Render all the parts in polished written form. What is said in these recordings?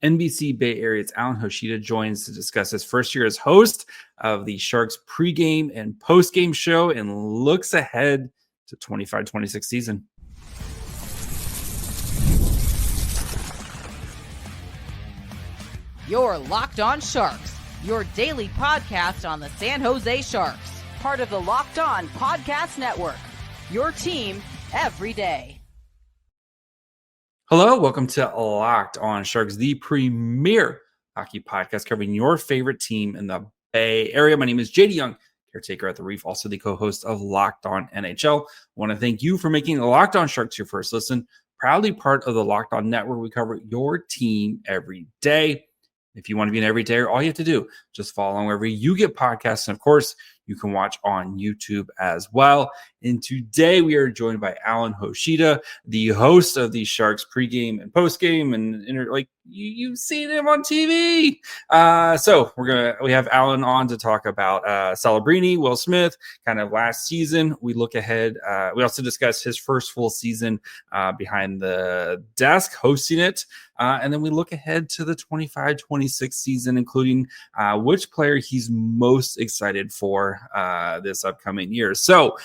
NBC Bay Area's Alan Hoshida joins to discuss his first year as host of the Sharks pregame and postgame show and looks ahead to 25-26 season. You're Locked On Sharks, your daily podcast on the San Jose Sharks, part of the Locked On Podcast Network, your team every day. Hello, welcome to Locked On Sharks, the premier hockey podcast covering your favorite team in the Bay Area. My name is JD Young, caretaker at the Reef, also the co-host of Locked On NHL. I want to thank you for making Locked On Sharks your first listen. Proudly part of the Locked On Network, we cover your team every day. If you want to be an everydayer, all you have to do, just follow along wherever you get podcasts. And of course, you can watch on YouTube as well. And today we are joined by Alan Hoshida, the host of the Sharks pregame and postgame, and you've seen him on TV. So we have Alan on to talk about Celebrini, Will Smith, kind of last season. We look ahead. We also discuss his first full season behind the desk, hosting it. And then we look ahead to the 25-26 season, including which player he's most excited for this upcoming year. So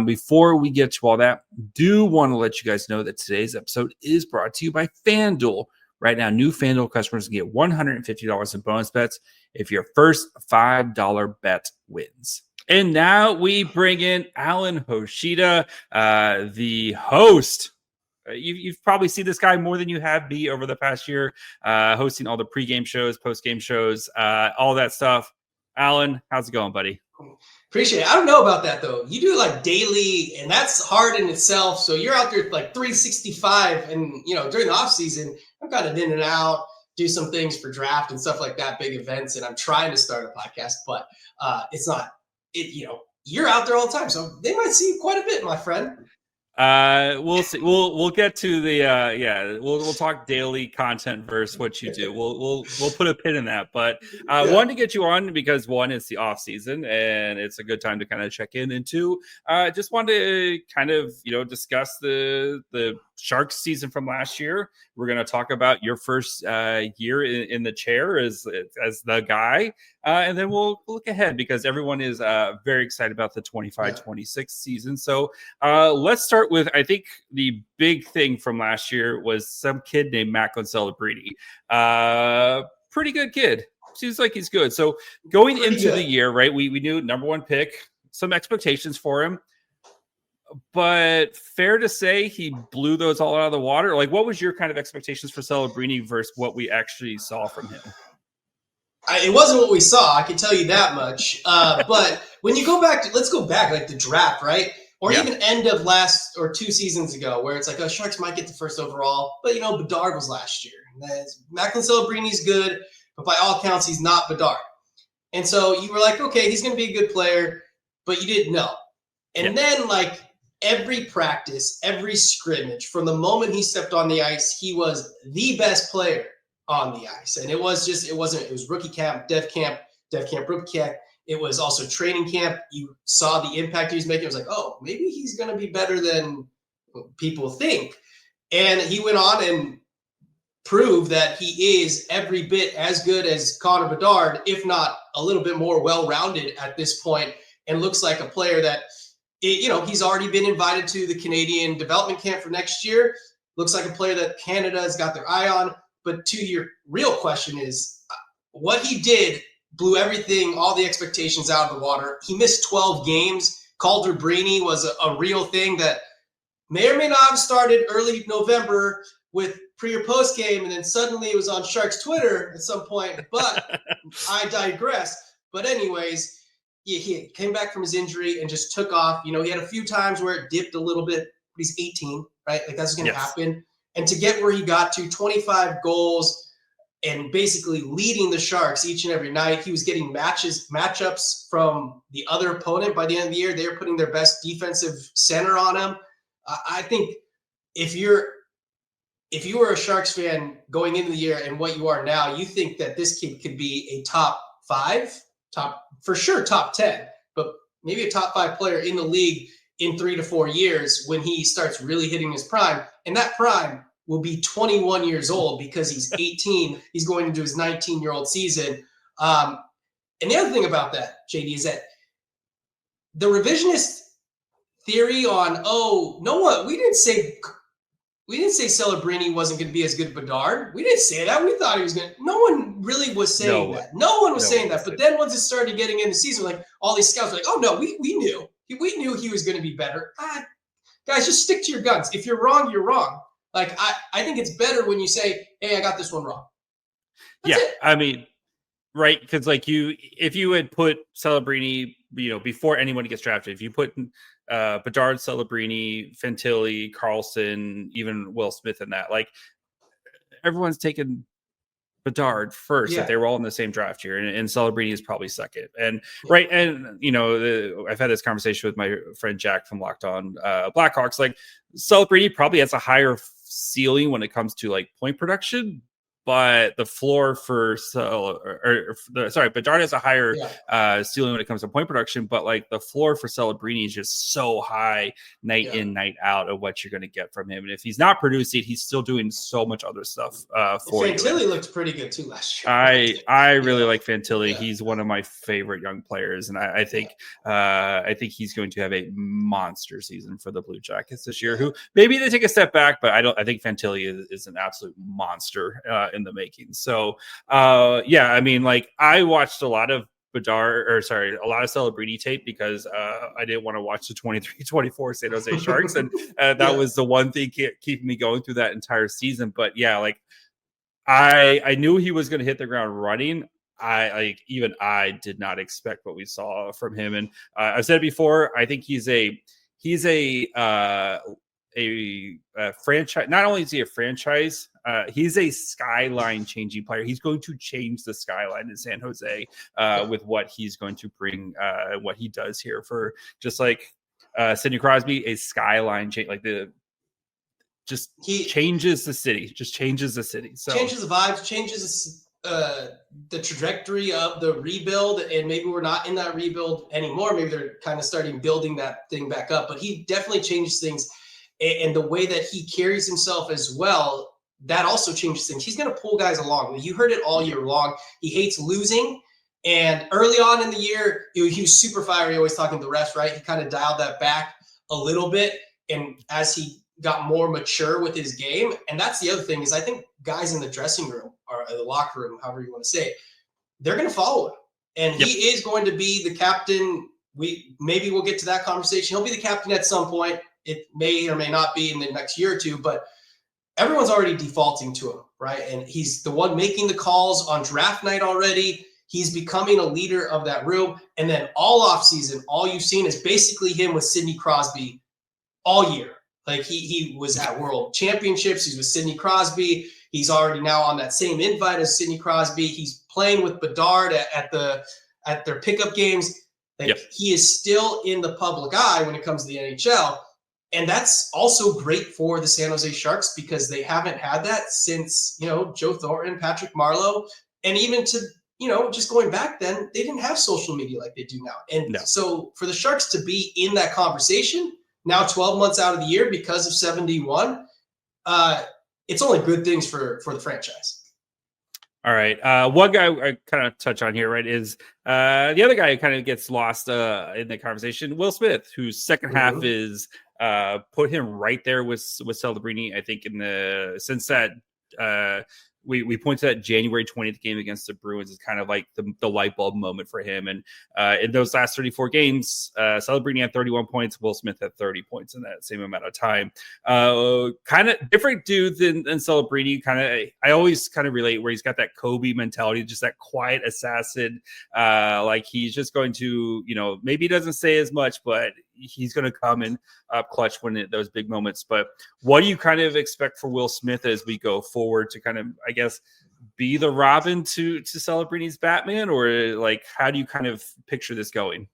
before we get to all that, do want to let you guys know that today's episode is brought to you by FanDuel. Right now, new FanDuel customers can get $150 in bonus bets if your first $5 bet wins. And now we bring in Alan Hoshida, the host. You've probably seen this guy more than you have me over the past year, hosting all the pregame shows, postgame shows, all that stuff. Alan, how's it going, buddy? Appreciate it. I don't know about that, though. You do like daily, and that's hard in itself. So you're out there like 365, and, during the off season, I'm kind of in and out, do some things for draft and stuff like that, big events, and I'm trying to start a podcast, but it's not, you're out there all the time. So they might see you quite a bit, my friend. We'll see. We'll get to the we'll talk daily content versus what you do. We'll put a pin in that. But wanted to get you on because one, it's the off season and it's a good time to kind of check in. And two, just wanted to kind of discuss the Sharks season from last year. We're going to talk about your first year in the chair as the guy, and then we'll look ahead because everyone is very excited about the 25-26 season. So let's start with, I think the big thing from last year was some kid named Macklin Celebrini. Pretty good kid. Seems like he's good. So going into the year, right, we knew number one pick, some expectations for him. But fair to say he blew those all out of the water. Like, what was your kind of expectations for Celebrini versus what we actually saw from him? It wasn't what we saw, I can tell you that much. But when you go back let's go back, like the draft, right? Or even end of last or 2 seasons ago, where it's like, Sharks might get the first overall. But, Bedard was last year. Macklin Celebrini's good, but by all counts, he's not Bedard. And so you were like, okay, he's going to be a good player, but you didn't know. And then, every practice, every scrimmage, from the moment he stepped on the ice, he was the best player on the ice. And it was rookie camp, dev camp, rookie camp. It was also training camp. You saw the impact he was making. It was like, oh, maybe he's going to be better than people think. And he went on and proved that he is every bit as good as Connor Bedard, if not a little bit more well-rounded at this point, and looks like a player that, he's already been invited to the Canadian development camp for next year. Looks like a player that Canada has got their eye on. But to your real question is, what he did blew everything, all the expectations out of the water. He missed 12 games. Calder Brini was a real thing that may or may not have started early November with pre or post game, and then suddenly it was on Sharks Twitter at some point. But I digress. But anyways, he came back from his injury and just took off. He had a few times where it dipped a little bit, but he's 18, right? Like, that's going to happen. And to get where he got to, 25 goals and basically leading the Sharks each and every night. He was getting matchups from the other opponent by the end of the year. They were putting their best defensive center on him. I think if you were a Sharks fan going into the year and what you are now, you think that this kid could be a top 10, but maybe a top 5 player in the league in 3 to 4 years when he starts really hitting his prime. And that prime will be 21 years old because he's 18. He's going into his 19-year-old season. And the other thing about that, JD, is that the revisionist theory on, we didn't say Celebrini wasn't going to be as good as Bedard. We didn't say that. We thought he was going to. No one really was saying that. No one was saying that. But then once it started getting in the season, like all these scouts were like, oh, no, we knew. We knew he was going to be better. Guys, just stick to your guns. If you're wrong, you're wrong. Like, I think it's better when you say, hey, I got this one wrong. That's it. I mean, right, because like if you had put Celebrini, before anyone gets drafted, if you put Bedard, Celebrini, Fantilli, Carlson, even Will Smith in that, like everyone's taken Bedard first. If they were all in the same draft year, and Celebrini is probably second. And right, and I've had this conversation with my friend Jack from Locked On Blackhawks. Like Celebrini probably has a higher ceiling when it comes to like point production, but the floor for Bedard has a higher ceiling when it comes to point production, but like the floor for Celebrini is just so high night in, night out of what you're going to get from him. And if he's not producing, he's still doing so much other stuff for you. Fantilli looked pretty good too last year. I really like Fantilli. Yeah. He's one of my favorite young players, and I think he's going to have a monster season for the Blue Jackets this year. Who maybe they take a step back, but I think Fantilli is an absolute monster in the making. So I mean, like I watched a lot of a lot of Celebrini tape because I didn't want to watch the 23-24 San Jose Sharks, and that was the one thing keeping me going through that entire season. But yeah, like I knew he was going to hit the ground running. I did not expect what we saw from him, and I've said it before. I think he's a franchise. Not only is he a franchise, he's a skyline changing player. He's going to change the skyline in San Jose with what he's going to bring, what he does here for just like Sidney Crosby, a skyline change, like he changes the city, So changes the vibes, changes the trajectory of the rebuild, and maybe we're not in that rebuild anymore. Maybe they're kind of starting building that thing back up, but he definitely changes things. And the way that he carries himself as well, that also changes things. He's going to pull guys along. You heard it all year long. He hates losing. And early on in the year, he was super fiery, always talking to the refs, right? He kind of dialed that back a little bit. And as he got more mature with his game, and that's the other thing, is I think guys in the dressing room or the locker room, however you want to say it, they're going to follow him. And he is going to be the captain. Maybe we'll get to that conversation. He'll be the captain at some point. It may or may not be in the next year or two, but everyone's already defaulting to him, right? And he's the one making the calls on draft night already. He's becoming a leader of that room. And then all offseason, all you've seen is basically him with Sidney Crosby all year. Like he was at World Championships. He's with Sidney Crosby. He's already now on that same invite as Sidney Crosby. He's playing with Bedard at their pickup games. Like he is still in the public eye when it comes to the NHL. And that's also great for the San Jose Sharks because they haven't had that since, Joe Thornton, Patrick Marleau, and even to, just going back then, they didn't have social media like they do now. And so for the Sharks to be in that conversation now 12 months out of the year because of 71, it's only good things for the franchise. All right. One guy I kind of touch on here, right, is the other guy who kind of gets lost in the conversation, Will Smith, whose second half is put him right there with Celebrini. I think in the sense that we point to that January 20th game against the Bruins is kind of like the light bulb moment for him. And in those last 34 games, Celebrini had 31 points. Will Smith had 30 points in that same amount of time. Kind of different dude than Celebrini. I always kind of relate where he's got that Kobe mentality, just that quiet assassin. Like he's just going to, maybe he doesn't say as much, but he's going to come in up clutch when those big moments. But what do you kind of expect for Will Smith as we go forward to kind of, I guess, be the Robin to Celebrini's Batman, or like how do you kind of picture this going?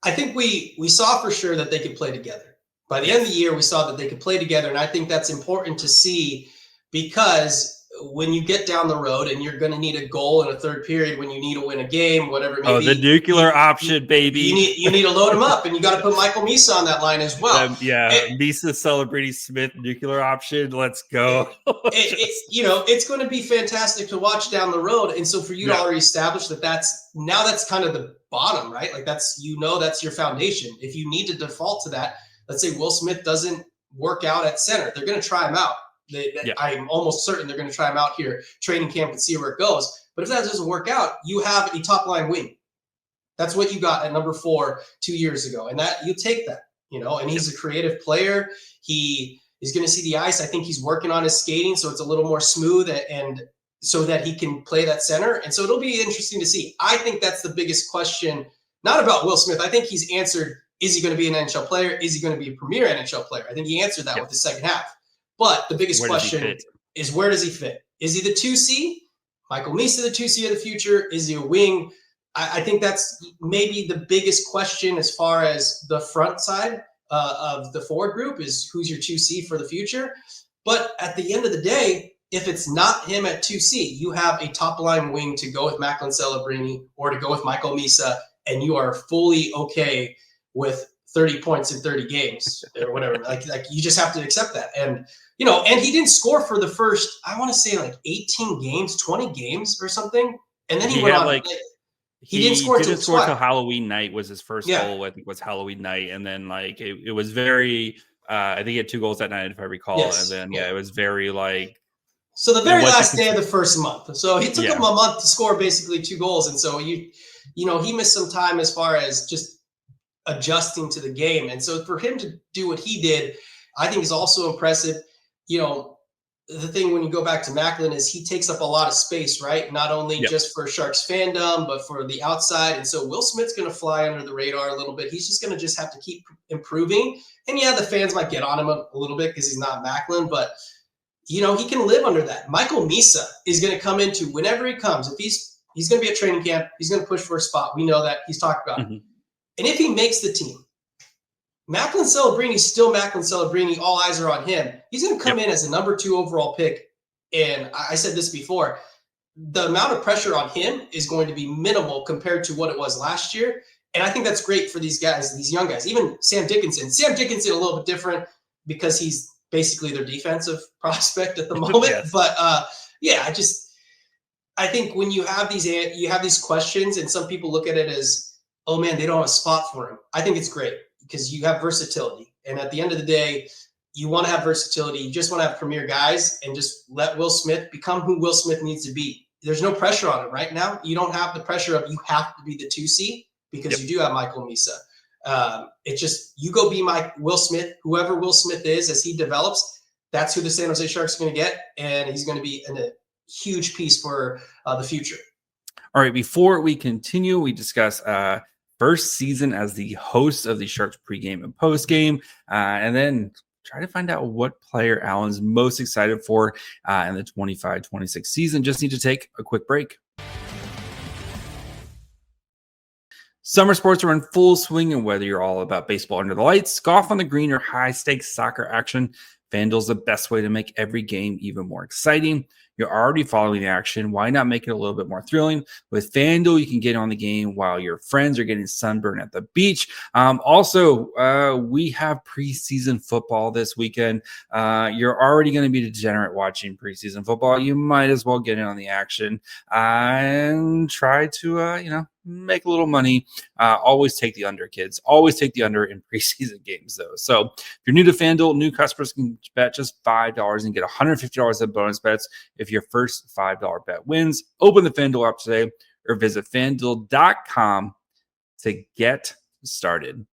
I think we saw for sure that they could play together. By the end of the year, we saw that they could play together, and I think that's important to see because when you get down the road and you're going to need a goal in a third period, when you need to win a game, whatever it may be. The nuclear option, baby. You need to load him up, and you got to put Michael Misa on that line as well. Misa, Celebrini, Smith, nuclear option. Let's go. It's going to be fantastic to watch down the road. And so for you to already establish that's kind of the bottom, right? Like that's your foundation. If you need to default to that, let's say Will Smith doesn't work out at center, they're going to try him out. I'm almost certain they're going to try him out here, training camp, and see where it goes. But if that doesn't work out, you have a top line wing. That's what you got at number 4 2 years ago. And that you take that, and he's a creative player. He is going to see the ice. I think he's working on his skating, so it's a little more smooth and so that he can play that center. And so it'll be interesting to see. I think that's the biggest question, not about Will Smith. I think he's answered, is he going to be an NHL player? Is he going to be a premier NHL player? I think he answered that with the second half. But the biggest question is, where does he fit? Is he the 2C? Michael Misa, the 2C of the future? Is he a wing? I think that's maybe the biggest question as far as the front side of the forward group is who's your 2C for the future. But at the end of the day, if it's not him at 2C, you have a top line wing to go with Macklin Celebrini or to go with Michael Misa, and you are fully okay with 30 points in 30 games or whatever. Like you just have to accept that. And and he didn't score for the first, I want to say 18 games, 20 games or something. And then he went on. He didn't score until Halloween night was his first goal. I think was Halloween night. And then it was very, I think he had 2 goals that night, if I recall. Yes. And then, it was very so the very last day of the first month. So he took him a month to score basically 2 goals. And so he missed some time as far as just adjusting to the game. And so for him to do what he did, I think is also impressive. The thing when you go back to Macklin is he takes up a lot of space, right? Not only just for Sharks fandom, but for the outside. And so Will Smith's going to fly under the radar a little bit. He's just going to just have to keep improving. And the fans might get on him a little bit because he's not Macklin, but he can live under that. Michael Misa is going to come into whenever he comes. If he's going to be at training camp, he's going to push for a spot. We know that. He's talked about it. And if he makes the team, Macklin Celebrini, still Macklin Celebrini, all eyes are on him. He's going to come in as a number 2 overall pick. And I said this before, the amount of pressure on him is going to be minimal compared to what it was last year. And I think that's great for these guys, these young guys, even Sam Dickinson. Sam Dickinson, a little bit different because he's basically their defensive prospect at the moment. But I think when you have these questions and some people look at it as, oh man, they don't have a spot for him. I think it's great, because you have versatility. And at the end of the day, you want to have versatility. You just want to have premier guys and just let Will Smith become who Will Smith needs to be. There's no pressure on him right now. You don't have the pressure of you have to be the 2C because you do have Michael Misa. It's just you go be Will Smith, whoever Will Smith is as he develops, that's who the San Jose Sharks are going to get. And he's going to be a huge piece for the future. All right, before we continue, we discuss first season as the host of the Sharks pregame and postgame, and then try to find out what player Alan's most excited for in the 25-26 season. Just need to take a quick break. Summer sports are in full swing, and whether you're all about baseball under the lights, golf on the green, or high-stakes soccer action, FanDuel's the best way to make every game even more exciting. You're already following the action. Why not make it a little bit more thrilling? With FanDuel, you can get on the game while your friends are getting sunburned at the beach. Also, we have preseason football this weekend. You're already going to be degenerate watching preseason football. You might as well get in on the action and try to, make a little money. Always take the under, kids. Always take the under in preseason games, though. So if you're new to FanDuel, new customers can bet just $5 and get $150 in bonus bets if your first $5 bet wins. Open the FanDuel app today or visit FanDuel.com to get started.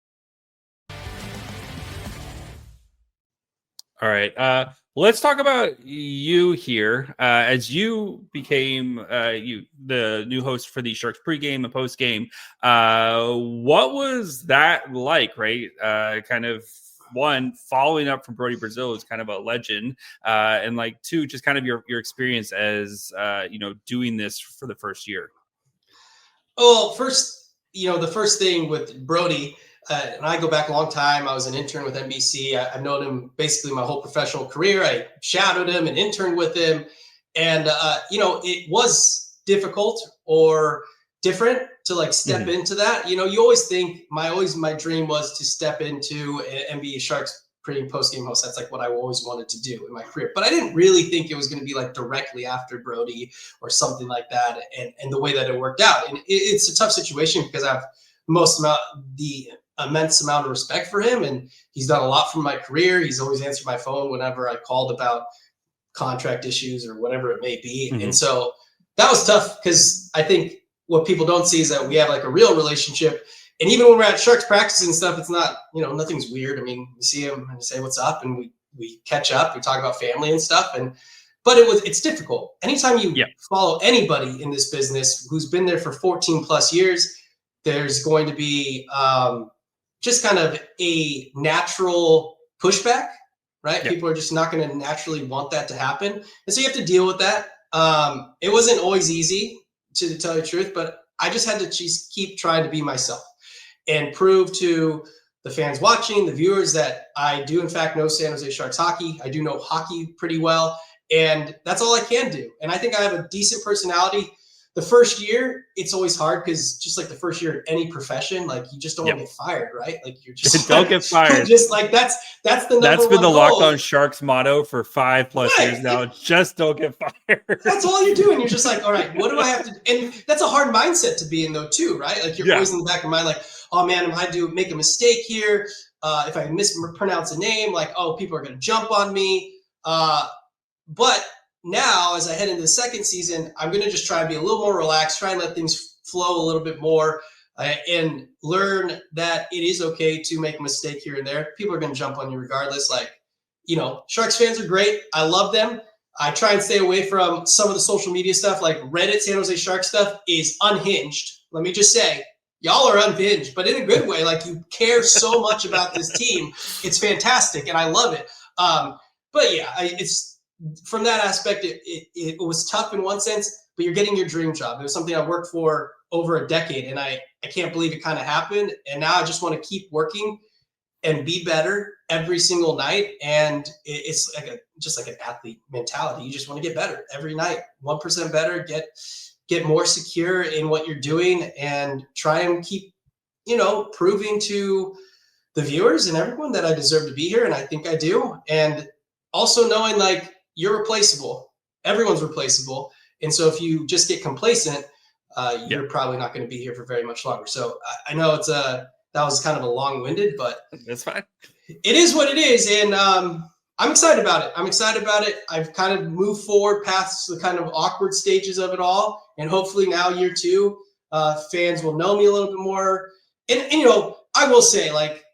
All right. Let's talk about you here. As you became the new host for the Sharks pregame and postgame, what was that like, right? Kind of one, following up from Brody Brazil, who's kind of a legend, and two, just kind of your experience as doing this for the first year. Well, first, the first thing with Brody. And I go back a long time. I was an intern with NBC. I've known him basically my whole professional career. I shadowed him and interned with him. And, it was difficult or different to like step into that. You always think my dream was to step into and be a Sharks pre and post game host. That's like what I always wanted to do in my career. But I didn't really think it was going to be like directly after Brody or something like that. And the way that it worked out. And it's a tough situation because I have the immense amount of respect for him. And he's done a lot for my career. He's always answered my phone whenever I called about contract issues or whatever it may be. And so that was tough because I think what people don't see is that we have like a real relationship. And even when we're at Sharks practices and stuff, it's not, nothing's weird. I mean, we see him and say what's up, and we catch up, we talk about family and stuff. But it's difficult. Anytime you follow anybody in this business who's been there for 14 plus years, there's going to be just kind of a natural pushback, right? People are just not going to naturally want that to happen. And so you have to deal with that. It wasn't always easy, to tell you the truth, but I just had to just keep trying to be myself and prove to the fans watching, the viewers, that I do in fact know San Jose Sharks hockey. I do know hockey pretty well, and that's all I can do. And I think I have a decent personality. The first year, it's always hard because just like the first year in any profession, like you just don't want to get fired, right? Like you're just don't get fired. Just like that's the number that's been the goal. Locked On Sharks motto for 5+ years now. Just don't get fired. That's all you're doing. You're just like, all right, what do I have to do? And that's a hard mindset to be in though too, right? Like you're always in the back of your mind, like, oh man, if I do make a mistake here, if I mispronounce a name, like, oh, people are going to jump on me. But now, as I head into the second season, I'm going to just try and be a little more relaxed, try and let things flow a little bit more, and learn that it is okay to make a mistake here and there. People are going to jump on you regardless. Like, Sharks fans are great. I love them. I try and stay away from some of the social media stuff, like Reddit, San Jose Sharks stuff is unhinged. Let me just say, y'all are unhinged, but in a good way. Like, you care so much about this team. It's fantastic, and I love it. But yeah, it's from that aspect, it was tough in one sense, but you're getting your dream job. It was something I worked for over a decade, and I can't believe it kind of happened. And now I just want to keep working and be better every single night. And it's just like an athlete mentality. You just want to get better every night, 1% better, get more secure in what you're doing, and try and keep, proving to the viewers and everyone that I deserve to be here. And I think I do. And also knowing like, you're replaceable. Everyone's replaceable. And so if you just get complacent, you're probably not going to be here for very much longer. So I know that was kind of a long-winded, but that's fine. It is what it is. And I'm excited about it. I've kind of moved forward past the kind of awkward stages of it all. And hopefully now year 2, fans will know me a little bit more. And I will say, like,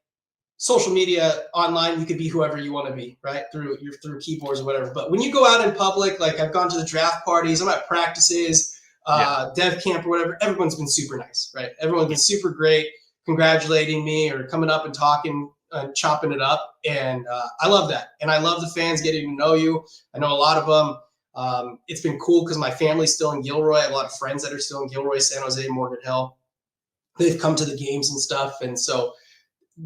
social media online, you could be whoever you want to be, right? Through keyboards or whatever. But when you go out in public, like I've gone to the draft parties, I'm at practices, dev camp or whatever, everyone's been super nice, right? Everyone's been super great, congratulating me or coming up and talking, chopping it up. And I love that. And I love the fans getting to know you. I know a lot of them. It's been cool because my family's still in Gilroy. I have a lot of friends that are still in Gilroy, San Jose, Morgan Hill. They've come to the games and stuff. And so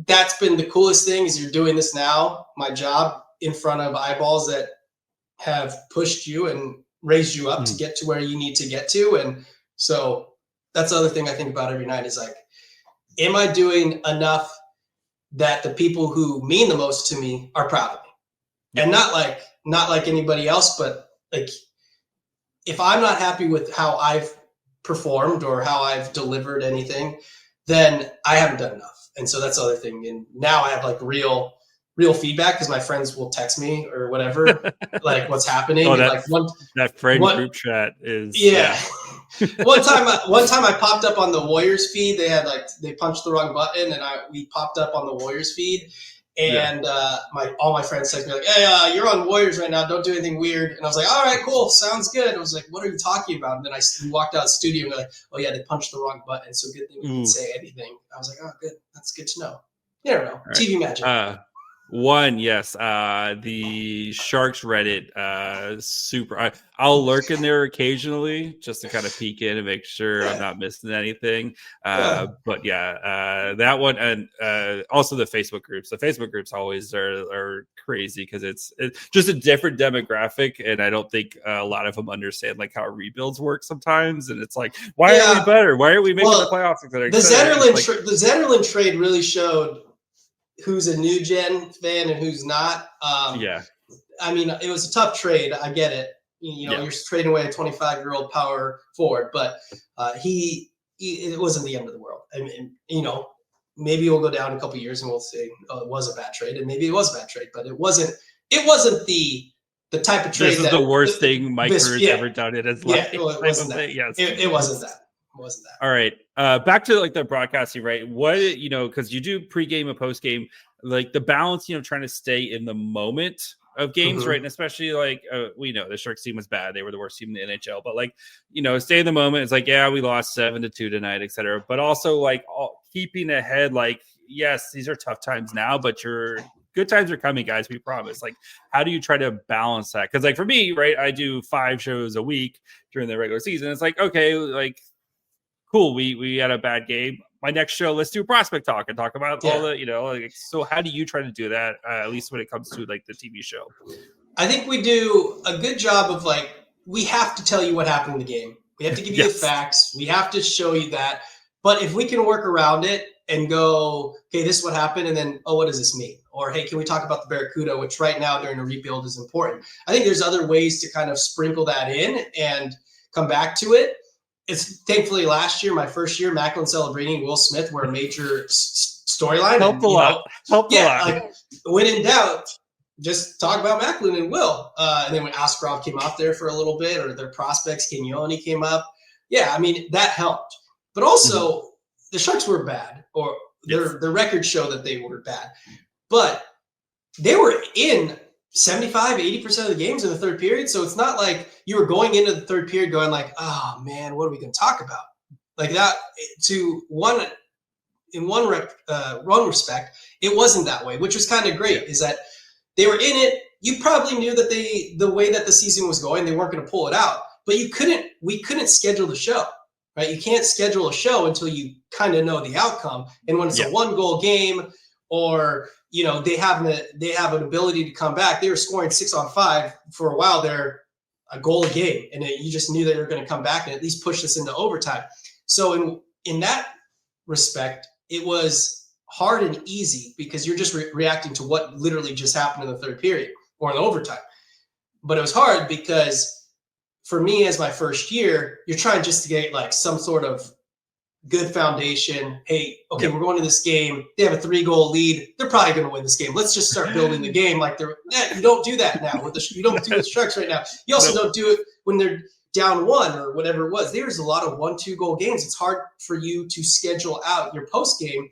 that's been the coolest thing, is you're doing this now, my job, in front of eyeballs that have pushed you and raised you up to get to where you need to get to. And so that's the other thing I think about every night is like, am I doing enough that the people who mean the most to me are proud of me? And not like anybody else, but like, if I'm not happy with how I've performed or how I've delivered anything, then I haven't done enough. And so that's the other thing. And now I have like real feedback because my friends will text me or whatever, like what's happening. Oh, that friend group chat is one time I popped up on the Warriors feed. They punched the wrong button, and we popped up on the Warriors feed. And all my friends text me like, "Hey, you're on Warriors right now. Don't do anything weird." And I was like, "All right, cool, sounds good." I was like, "What are you talking about?" And then we walked out of the studio and they're like, "Oh yeah, they punched the wrong button, so good thing we didn't say anything." I was like, "Oh, good. That's good to know." You never know. Right. TV magic. One, yes. The Sharks Reddit, super. I'll lurk in there occasionally just to kind of peek in and make sure I'm not missing anything. But yeah, that one, and also the Facebook groups. The Facebook groups always are crazy because it's just a different demographic, and I don't think a lot of them understand like how rebuilds work sometimes. And it's like, why are we better? Why are we making the playoffs? The Zetterlund trade really showed who's a new gen fan and who's not. I mean, it was a tough trade. I get it. You're trading away a 25-year-old power forward, but it wasn't the end of the world. I mean, maybe we'll go down a couple of years and we'll say, oh, it was a bad trade, and maybe it was a bad trade, but it wasn't the type of trade. This is the worst thing Mike Hurt's ever done in his life. Yeah, it wasn't that. Yes, it wasn't that. Wasn't that. All right. Back to like the broadcasting, right? What, because you do pregame and postgame, like the balance, trying to stay in the moment of games, right? And especially like we know the Sharks team was bad. They were the worst team in the NHL, but like, stay in the moment. It's like, yeah, we lost 7-2 tonight, etc. But also like keeping ahead, like, yes, these are tough times now, but your good times are coming, guys. We promise. Like, how do you try to balance that? Because like for me, right, I do 5 shows a week during the regular season. It's like, okay, like, cool, we had a bad game. My next show, let's do prospect talk and talk about all the, so how do you try to do that, at least when it comes to like the TV show? I think we do a good job of like, we have to tell you what happened in the game. We have to give you the facts. We have to show you that. But if we can work around it and go, okay, this is what happened. And then, oh, what does this mean? Or, hey, can we talk about the Barracuda, which right now during a rebuild is important. I think there's other ways to kind of sprinkle that in and come back to it. It's thankfully last year, my first year, Macklin Celebrini and Will Smith were a major storyline. Helped a lot. Like, when in doubt, just talk about Macklin and Will. And then when Askarov came out there for a little bit, or their prospects, Kenyoni came up. Yeah, I mean, that helped. But also, the Sharks were bad, or their records show that they were bad. But they were in 75, 80% of the games in the third period. So it's not like you were going into the third period going like, oh man, what are we going to talk about? Like that in one respect, it wasn't that way, which was kind of great, is that they were in it. You probably knew that the way that the season was going, they weren't going to pull it out, but we couldn't schedule the show, right? You can't schedule a show until you kind of know the outcome. And when it's a 1-goal game, or they have an ability to come back. They were scoring 6-on-5 for a while there, a goal a game, and you just knew that they were going to come back and at least push this into overtime. So in that respect, it was hard and easy because you're just reacting to what literally just happened in the third period or in overtime. But it was hard because for me, as my first year, you're trying just to get like some sort of good foundation. Hey, okay, we're going to this game. They have a 3-goal lead. They're probably going to win this game. Let's just start building the game like they're. You don't do that now. You don't do the Sharks right now. You also don't do it when they're down 1 or whatever it was. There's a lot of 1-2 goal games. It's hard for you to schedule out your post game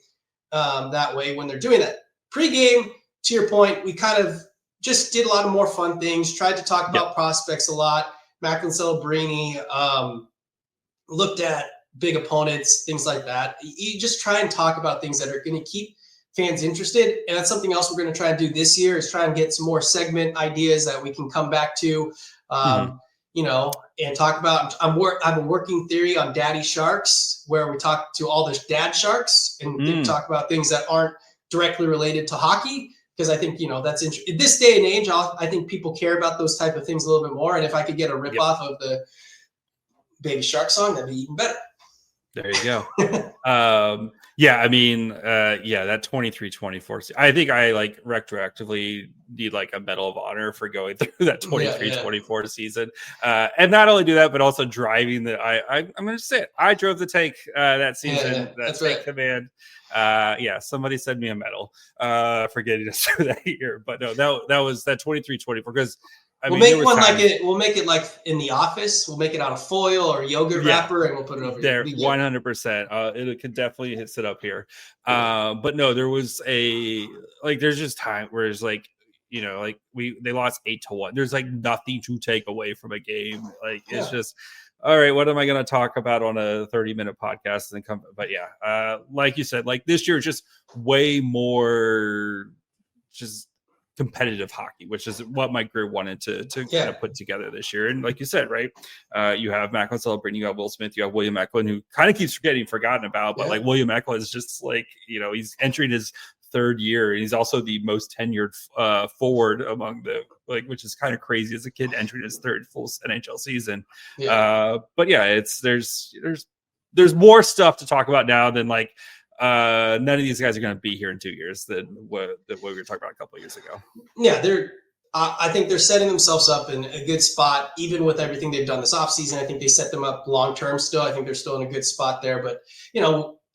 that way when they're doing that. Pre-game, to your point, we kind of just did a lot of more fun things. Tried to talk about prospects a lot. Macklin Celebrini looked at big opponents, things like that. You just try and talk about things that are going to keep fans interested. And that's something else we're going to try and do this year, is try and get some more segment ideas that we can come back to, and talk about. I have a working theory on Daddy Sharks, where we talk to all the dad Sharks and talk about things that aren't directly related to hockey. Because I think, that's interesting. In this day and age, I think people care about those type of things a little bit more. And if I could get a ripoff of the Baby Shark song, that'd be even better. There you go. I mean, that 23-24. I think I like retroactively need like a Medal of Honor for going through that 23-24 season. And not only do that, but also driving I'm going to say it. I drove the tank that season. That tank command. Somebody send me a medal for getting us through that year. But no, that was that 23-24 because We'll make it like in The Office. We'll make it out of foil or yogurt wrapper, and we'll put it over there. 100%. It could definitely sit up here. But no, there was there's just time where it's like, they lost 8-1. There's like nothing to take away from a game. Like it's just, all right, what am I going to talk about on a 30-minute podcast? And then but like you said, like this year is just way more just competitive hockey, which is what Mike Grier wanted to Yeah. kind of put together this year. And like you said, right, you have Macklin Celebrini, you have Will Smith, you have William Macklin, who kind of keeps getting forgotten about, but like William Macklin is just like, he's entering his third year, and he's also the most tenured forward among the which is kind of crazy as a kid entering his third full NHL season. But yeah, there's more stuff to talk about now than like none of these guys are going to be here in 2 years than what we were talking about a couple of years ago. Yeah, I think they're setting themselves up in a good spot, even with everything they've done this offseason. I think they set them up long term still. I think they're still in a good spot there. But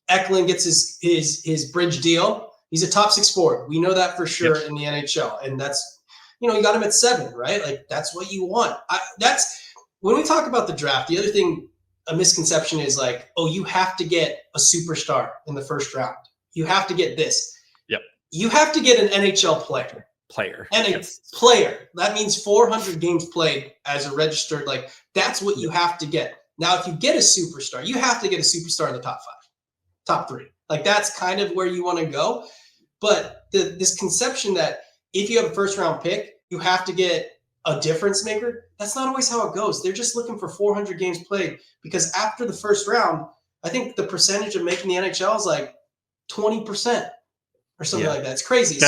Eklund gets his bridge deal. He's a top 6 forward. We know that for sure in the NHL, and that's you got him at 7, right? Like that's what you want. That's when we talk about the draft. The other thing, a misconception is like, oh, you have to get a superstar in the first round. You have to get this. Yep. You have to get an NHL player. And a player. That means 400 games played as a registered. Like that's what you have to get. Now, if you get a superstar, you have to get a superstar in the top 5, top 3. Like that's kind of where you want to go. But this conception that if you have a first round pick, you have to get a difference maker. That's not always how it goes. They're just looking for 400 games played, because after the first round, I think the percentage of making the NHL is like 20% or something like that. It's crazy.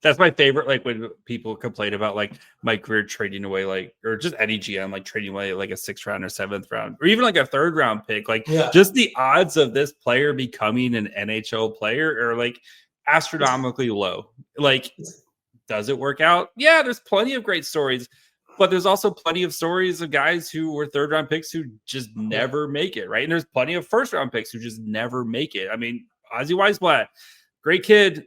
That's my favorite. Like when people complain about like Mike Grier trading away or just any GM like trading away like a 6th round or 7th round or even like a 3rd round pick. Like just the odds of this player becoming an NHL player are like astronomically low. Like, does it work out? Yeah, there's plenty of great stories, but there's also plenty of stories of guys who were 3rd round picks who just never make it, right? And there's plenty of 1st round picks who just never make it. I mean, Ozzy Weisblatt, great kid,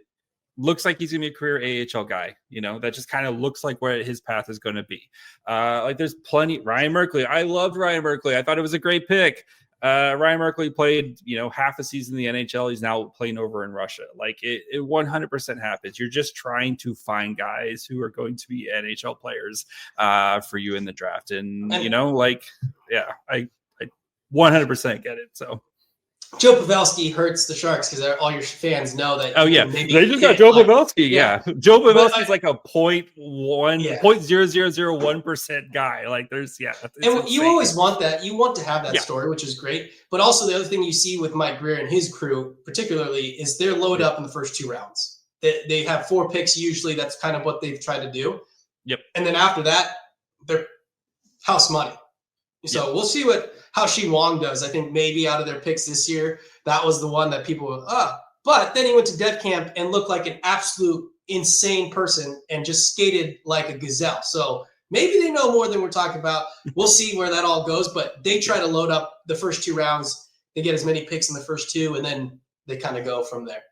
looks like he's gonna be a career AHL guy. That just kind of looks like where his path is going to be. Like there's plenty. Ryan Merkley, I loved Ryan Merkley. I thought it was a great pick. Ryan Merkley played, half a season in the NHL. He's now playing over in Russia. Like it 100% happens. You're just trying to find guys who are going to be NHL players for you in the draft. And I 100% get it. So Joe Pavelski hurts the Sharks because all your fans know that. Oh yeah, they just got Joe Pavelski. Yeah, Joe Pavelski's like a 0.0001% guy. Like there's and you always want that. You want to have that story, which is great. But also the other thing you see with Mike Grier and his crew, particularly, is they're loaded up in the first 2 rounds. They have 4 picks usually. That's kind of what they've tried to do. Yep. And then after that, they're house money. So we'll see how Shi Wong does. I think maybe out of their picks this year, that was the one that people were, But then he went to Dev Camp and looked like an absolute insane person and just skated like a gazelle. So maybe they know more than we're talking about. We'll see where that all goes. But they try to load up the first 2 rounds. They get as many picks in the first 2, and then they kind of go from there.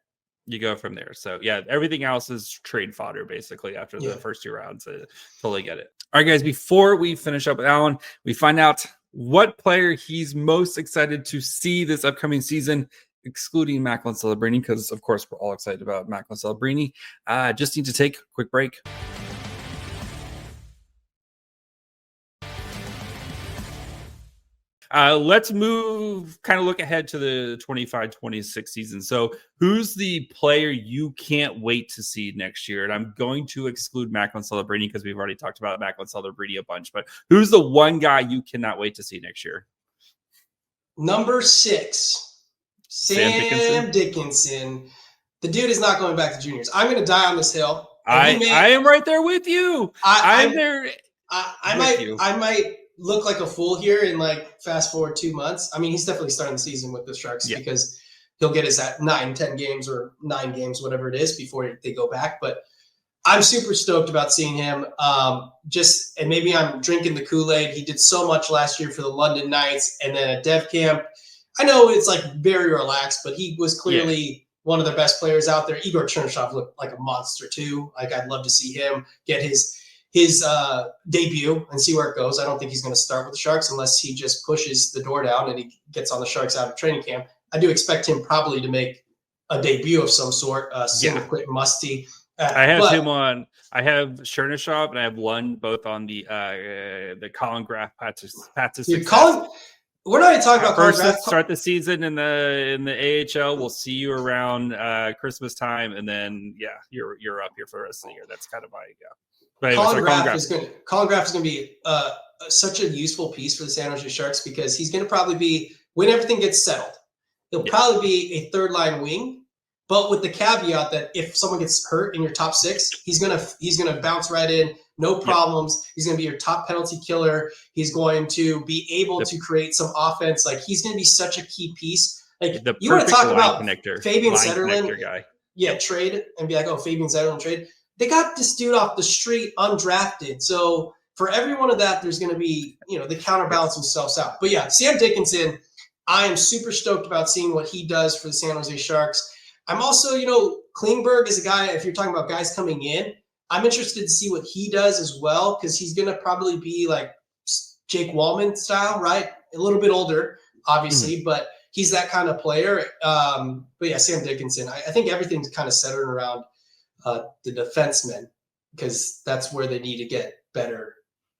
You go from there. So everything else is trade fodder basically after the first 2 rounds. I totally get it. All right, guys, before we finish up with Alan, we find out what player he's most excited to see this upcoming season, excluding Macklin Celebrini, because of course we're all excited about Macklin Celebrini. Just need to take a quick break. Let's look ahead to the 25-26 season. So who's the player you can't wait to see next year? And I'm going to exclude Macklin Celebrini because we've already talked about Macklin Celebrini a bunch, but who's the one guy you cannot wait to see next year? Number 6, Sam Dickinson. The dude is not going back to juniors. I'm going to die on this hill. I am right there with you. I'm there. I might look like a fool here in fast forward 2 months. I mean, he's definitely starting the season with the Sharks because he'll get his 9-10 games or 9 games, whatever it is, before they go back. But I'm super stoked about seeing him. And maybe I'm drinking the Kool-Aid. He did so much last year for the London Knights, and then at Dev Camp. I know it's very relaxed, but he was clearly one of the best players out there. Igor Chernyshov looked like a monster too. I'd love to see him get his debut and see where it goes. I don't think he's going to start with the Sharks unless he just pushes the door down and he gets on the Sharks out of training camp. I do expect him probably to make a debut of some sort, same with Quentin Musty. I have him on. I have Chernyshov and I have Lund both on the Colin Graf Pattis. We're not even talking about first. draft. Let's start the season in the AHL. We'll see you around Christmas time, and then you're up here for the rest of the year. That's kind of my But Colin Graff is going to be such a useful piece for the San Jose Sharks because he's going to probably be, when everything gets settled, he'll probably be a third line wing, but with the caveat that if someone gets hurt in your top six, he's gonna bounce right in, no problems. He's going to be your top penalty killer. He's going to be able to create some offense. Like, he's going to be such a key piece. Like, you want to talk about Fabian Zetterlund guy. Yeah, trade and be like, oh, Fabian Zetterlund trade. They got this dude off the street undrafted. So for every one of that, there's going to be, they counterbalance themselves out. But yeah, Sam Dickinson, I am super stoked about seeing what he does for the San Jose Sharks. I'm also, Klingberg is a guy, if you're talking about guys coming in, I'm interested to see what he does as well, because he's going to probably be like Jake Wallman style, right? A little bit older, obviously, but he's that kind of player. But yeah, Sam Dickinson, I think everything's kind of centered around the defensemen, because that's where they need to get better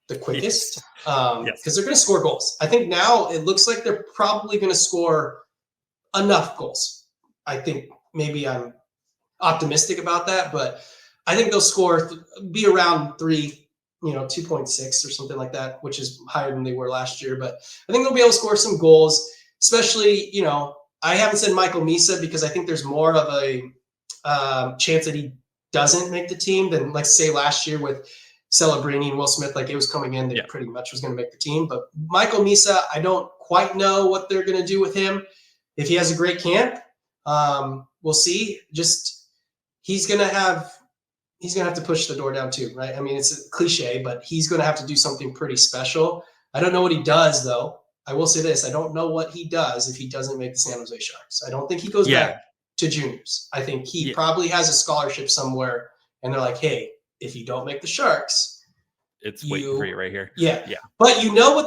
the quickest, because they're going to score goals. I think now it looks like they're probably going to score enough goals. I think maybe I'm optimistic about that, but I think they'll be around 2.6 or something like that, which is higher than they were last year. But I think they'll be able to score some goals, especially, I haven't said Michael Misa because I think there's more of a chance that he doesn't make the team than, let's say, last year with Celebrini and Will Smith. Like, it was coming in that pretty much was going to make the team. But Michael Misa, I don't quite know what they're going to do with him. If he has a great camp, we'll see. Just he's going to have to push the door down too, right? I mean, it's a cliche, but he's going to have to do something pretty special. I don't know what he does, though. I will say this. I don't know what he does if he doesn't make the San Jose Sharks. I don't think he goes back to juniors. I think he probably has a scholarship somewhere, and they're like, hey, if you don't make the Sharks, it's waiting for you right here. Yeah. But you will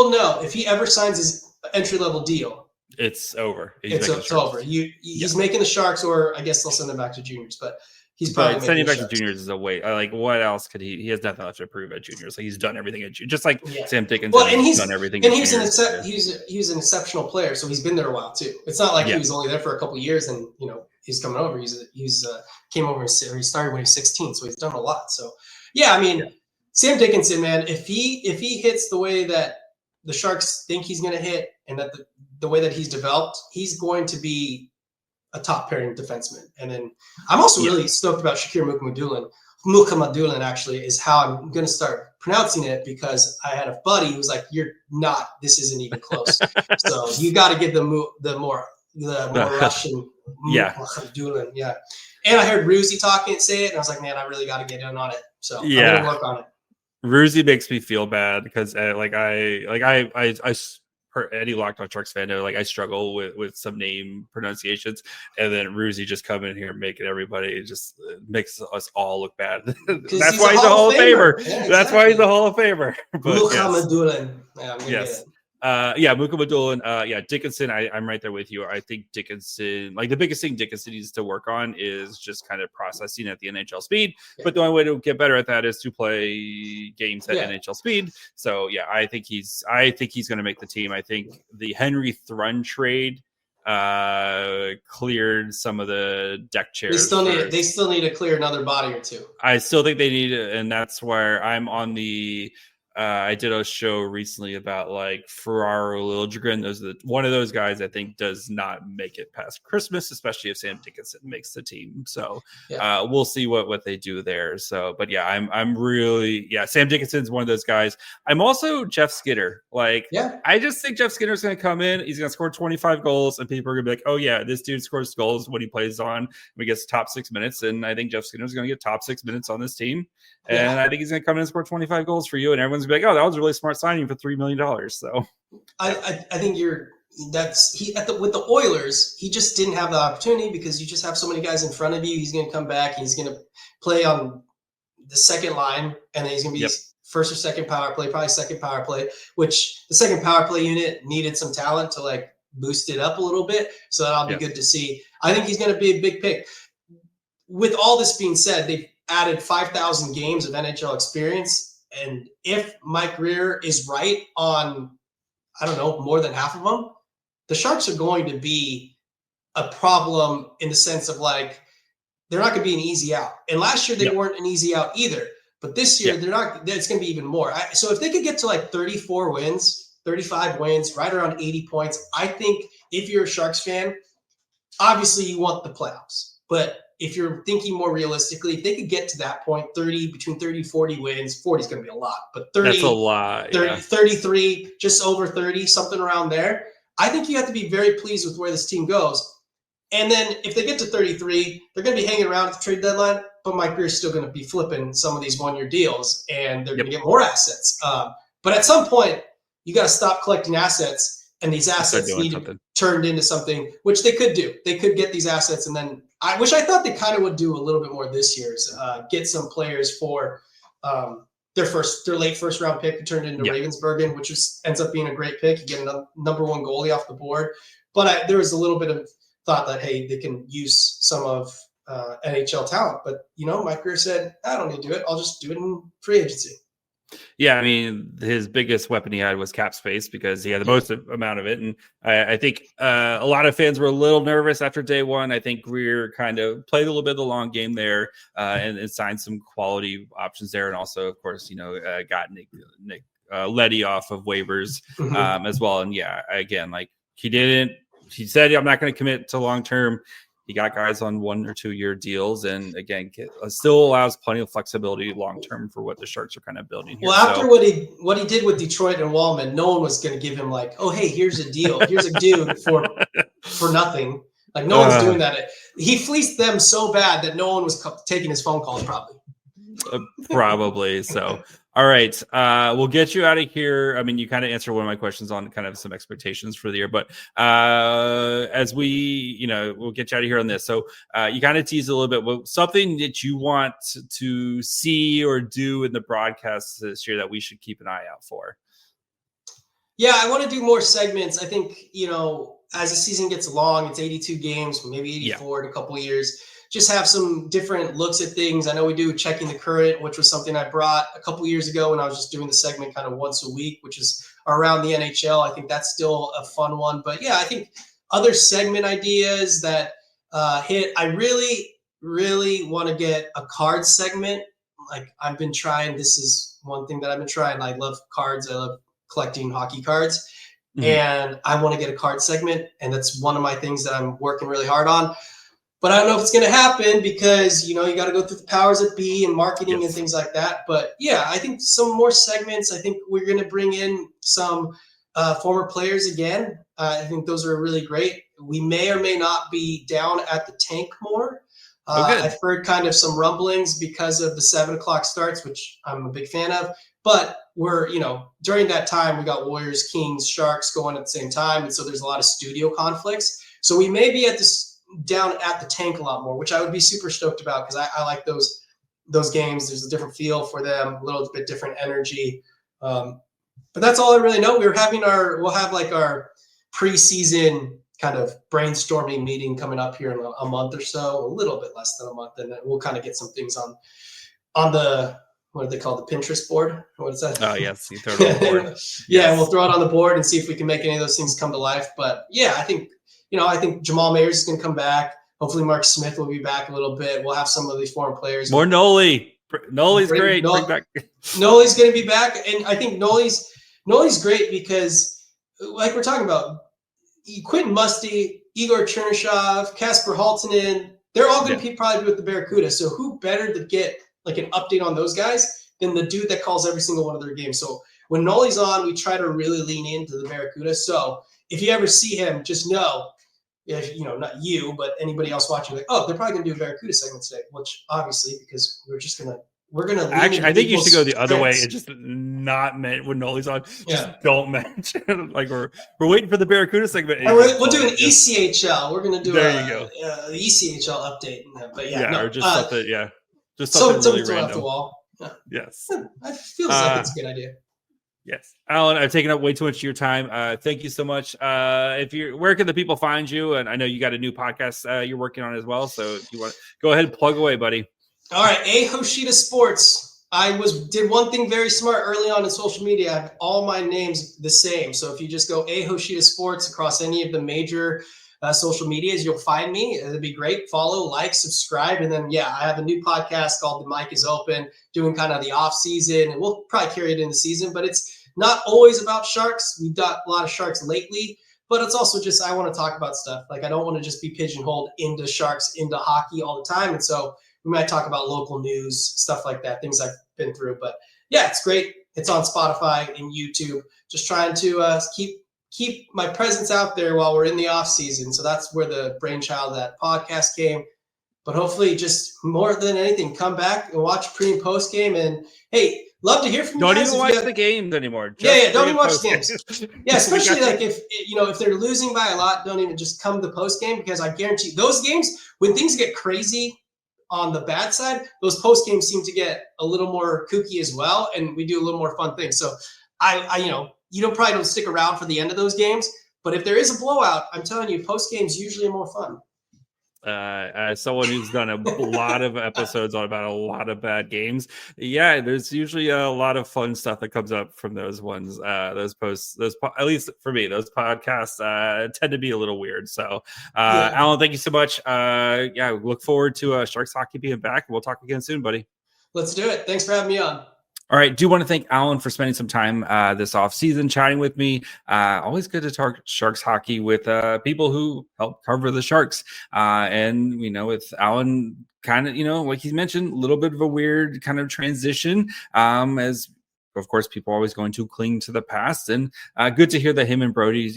know if he ever signs his entry-level deal. It's over. It's over. He's making the Sharks, or I guess they'll send him back to juniors. But he's probably sending back to juniors is a way. Like, what else could he? He has nothing left to prove at juniors. Like, he's done everything at juniors, just like Sam Dickinson. Well, and he's done everything. And he was an exceptional player, so he's been there a while too. It's not like he was only there for a couple of years and he's coming over. He's came over and he started when he was 16, so he's done a lot. So yeah, I mean, Sam Dickinson, man, if he hits the way that the Sharks think he's going to hit, and that the way that he's developed, he's going to be a top pairing defenseman. And then I'm also really stoked about Shakir Mukhamadullin. Mukhamadullin actually is how I'm going to start pronouncing it, because I had a buddy who was like, "You're not. This isn't even close." So you got to give the more Russian Mukhamadullin. Yeah. And I heard Ruzi say it, and I was like, man, I really got to get in on it. So I'm going to work on it. Ruzi makes me feel bad because for any Locked On Sharks fan, like, I struggle with some name pronunciations, and then Ruzi just come in here making everybody just makes us all look bad. That's why he's a Hall of Famer. Yeah, exactly. That's why he's a Hall of Famer. Mukhamadullin. Mukhamadullin. Dickinson, I'm right there with you. I think Dickinson, like, the biggest thing Dickinson needs to work on is just kind of processing at the NHL speed. But the only way to get better at that is to play games at NHL speed. So I think he's going to make the team. I think the Henry Thrun trade cleared some of the deck chairs. They still need to clear another body or two. I still think they need it, and that's where I'm on the. I did a show recently about, like, Ferraro Liljegren. One of those guys I think does not make it past Christmas, especially if Sam Dickinson makes the team. So we'll see what they do there. So, but I'm really Sam Dickinson's one of those guys. I'm also Jeff Skinner. I just think Jeff Skinner's going to come in. He's going to score 25 goals, and people are going to be like, oh yeah, this dude scores goals when he plays on. He gets top 6 minutes, and I think Jeff Skinner's going to get top 6 minutes on this team. And I think he's going to come in and score 25 goals for you, and everyone's going to be like, oh, that was a really smart signing for $3 million. So I think with the Oilers, he just didn't have the opportunity because you just have so many guys in front of you. He's going to come back and he's going to play on the second line, and then he's going to be first or second power play, probably second power play, which the second power play unit needed some talent to, like, boost it up a little bit. So that'll be good to see. I think he's going to be a big pick. With all this being said, they've added 5,000 games of NHL experience. And if Mike Rear is right on I don't know, more than half of them, the Sharks are going to be a problem in the sense of like, they're not going to be an easy out. And last year they weren't an easy out either. But this year they're not. It's going to be even more. So if they could get to like 34 wins, 35 wins, right around 80 points, I think if you're a Sharks fan, obviously you want the playoffs. But if you're thinking more realistically, if they could get to that point, between 30 and 40 wins, 40 is going to be a lot. But 30, that's a lot. 30, 33, just over 30, something around there. I think you have to be very pleased with where this team goes. And then if they get to 33, they're going to be hanging around at the trade deadline, but Mike Beer's still going to be flipping some of these one-year deals, and they're going to get more assets. But at some point, you got to stop collecting assets, and these assets need to be turned into something, which they could do. They could get these assets, and then I thought they kind of would do a little bit more this year, get some players for their late first round pick to turn into Ravensburgen, which ends up being a great pick. You get a number one goalie off the board. But there was a little bit of thought that, hey, they can use some of NHL talent. But, Mike Grier said, I don't need to do it. I'll just do it in free agency. Yeah, I mean, his biggest weapon he had was cap space because he had the most amount of it. And I think a lot of fans were a little nervous after day one. I think Grier kind of played a little bit of the long game there and signed some quality options there. And also, of course, got Nick Leddy off of waivers as well. And again, like he said, I'm not going to commit to long-term. He got guys on 1 or 2 year deals, and again, still allows plenty of flexibility long term for what the Sharks are kind of building here. Well, after what he did with Detroit and Wallman, no one was going to give him like, oh, hey, here's a deal, here's a dude for nothing. Like no one's doing that. He fleeced them so bad that no one was taking his phone calls. Probably so. All right. We'll get you out of here. I mean, you kind of answered one of my questions on kind of some expectations for the year, but as we'll get you out of here on this. So you kind of teased a little bit, something that you want to see or do in the broadcast this year that we should keep an eye out for. Yeah, I want to do more segments. I think, as the season gets long, it's 82 games, maybe 84 in a couple of years. Just have some different looks at things. I know we do Checking the Current, which was something I brought a couple years ago when I was just doing the segment kind of once a week, which is around the NHL. I think that's still a fun one. But I think other segment ideas that hit, I really, really want to get a card segment. Like I've been trying, this is one thing that I've been trying. I love cards. I love collecting hockey cards. And I want to get a card segment. And that's one of my things that I'm working really hard on. But I don't know if it's going to happen because, you got to go through the powers that be and marketing and things like that. But I think some more segments. I think we're going to bring in some former players again. I think those are really great. We may or may not be down at the tank more. I've heard kind of some rumblings because of the 7:00 starts, which I'm a big fan of. But we're, during that time, we got Warriors, Kings, Sharks going at the same time. And so there's a lot of studio conflicts. So we may be down at the tank a lot more, which I would be super stoked about because I like those games. There's a different feel for them, a little bit different energy. But that's all I really know. We'll have like our preseason kind of brainstorming meeting coming up here in a month or so, a little bit less than a month. And then we'll kind of get some things on the, what do they call the Pinterest board? What is that? Oh, yes. You throw it on the board. And we'll throw it on the board and see if we can make any of those things come to life. But I think Jamal Mayers is going to come back. Hopefully Mark Smith will be back a little bit. We'll have some of these former players. More Noli. Noli's great. Noli's going to be back. And I think Noli's great because, like we're talking about, Quentin Musty, Igor Chernyshov, Kasper Halttunen, they're all going to probably be with the Barracuda. So who better to get like an update on those guys than the dude that calls every single one of their games? So when Noli's on, we try to really lean into the Barracuda. So if you ever see him, just know, if not you, but anybody else watching, like, oh, they're probably going to do a Barracuda segment today, which obviously because we're gonna actually, I think you should go the other way and just not mention when Noli's on. Just don't mention. Like we're waiting for the Barracuda segment. We'll do an ECHL. We're gonna do the ECHL update. But or just something. Yeah, just something really random. random. Off the wall. Yeah. Yes, I feel like it's a good idea. Yes, Alan, I've taken up way too much of your time. Thank you so much. Where can the people find you? And I know you got a new podcast you're working on as well. So if you want to go ahead and plug away, buddy. All right, Hoshida Sports. did one thing very smart early on in social media. I have all my names the same. So if you just go Hoshida Sports across any of the major social medias, you'll find me. It'd be great. Follow, like, subscribe. And then, I have a new podcast called The Mic is Open, doing kind of the off season, and we'll probably carry it in the season, but it's not always about Sharks. We've got a lot of Sharks lately, but it's also just, I want to talk about stuff. Like, I don't want to just be pigeonholed into Sharks, into hockey all the time. And so we might talk about local news, stuff like that, things I've been through. But it's great. It's on Spotify and YouTube. Just trying to keep my presence out there while we're in the off season. So that's where the brainchild of that podcast came. But hopefully, just more than anything, come back and watch pre and post game. And hey, love to hear from you guys. Don't even watch the games anymore. Don't even watch the games. Especially like if they're losing by a lot, don't even just come to the post game, because I guarantee those games, when things get crazy on the bad side, those post games seem to get a little more kooky as well, and we do a little more fun things. So you probably don't stick around for the end of those games, but if there is a blowout, I'm telling you, post games usually are more fun. As someone who's done a lot of episodes about a lot of bad games, there's usually a lot of fun stuff that comes up from those ones. Those posts, at least for me, those podcasts tend to be a little weird. So, Alan, thank you so much. Look forward to Sharks hockey being back. We'll talk again soon, buddy. Let's do it. Thanks for having me on. All right. Do want to thank Alan for spending some time this offseason chatting with me. Always good to talk Sharks hockey with people who help cover the Sharks. And, with Alan kind of, like he mentioned, a little bit of a weird kind of transition as of course, people are always going to cling to the past, and good to hear that him and Brody's,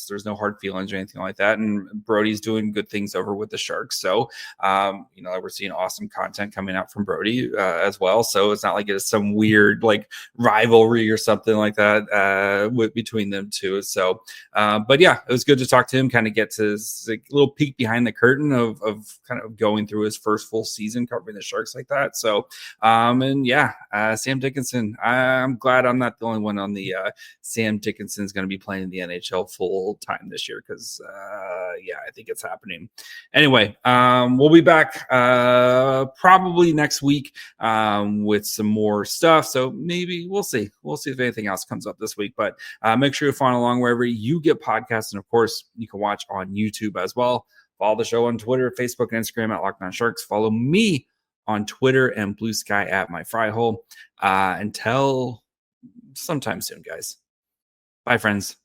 there's no hard feelings or anything like that. And Brody's doing good things over with the Sharks. So, we're seeing awesome content coming out from Brody as well. So it's not like it's some weird rivalry or something like that between them two. So, it was good to talk to him, kind of get to a little peek behind the curtain of kind of going through his first full season covering the Sharks like that. So, Sam Dickinson, I'm glad I'm not the only one on the Sam Dickinson's going to be playing in the NHL full time this year, because I think it's happening. Anyway, we'll be back probably next week with some more stuff. So maybe we'll see if anything else comes up this week. But make sure you follow along wherever you get podcasts, and of course you can watch on YouTube as well. Follow the show on Twitter, Facebook, and Instagram at Locked On Sharks. Follow me on Twitter and Blue Sky at My Fry Hole. Until sometime soon, guys. Bye, friends.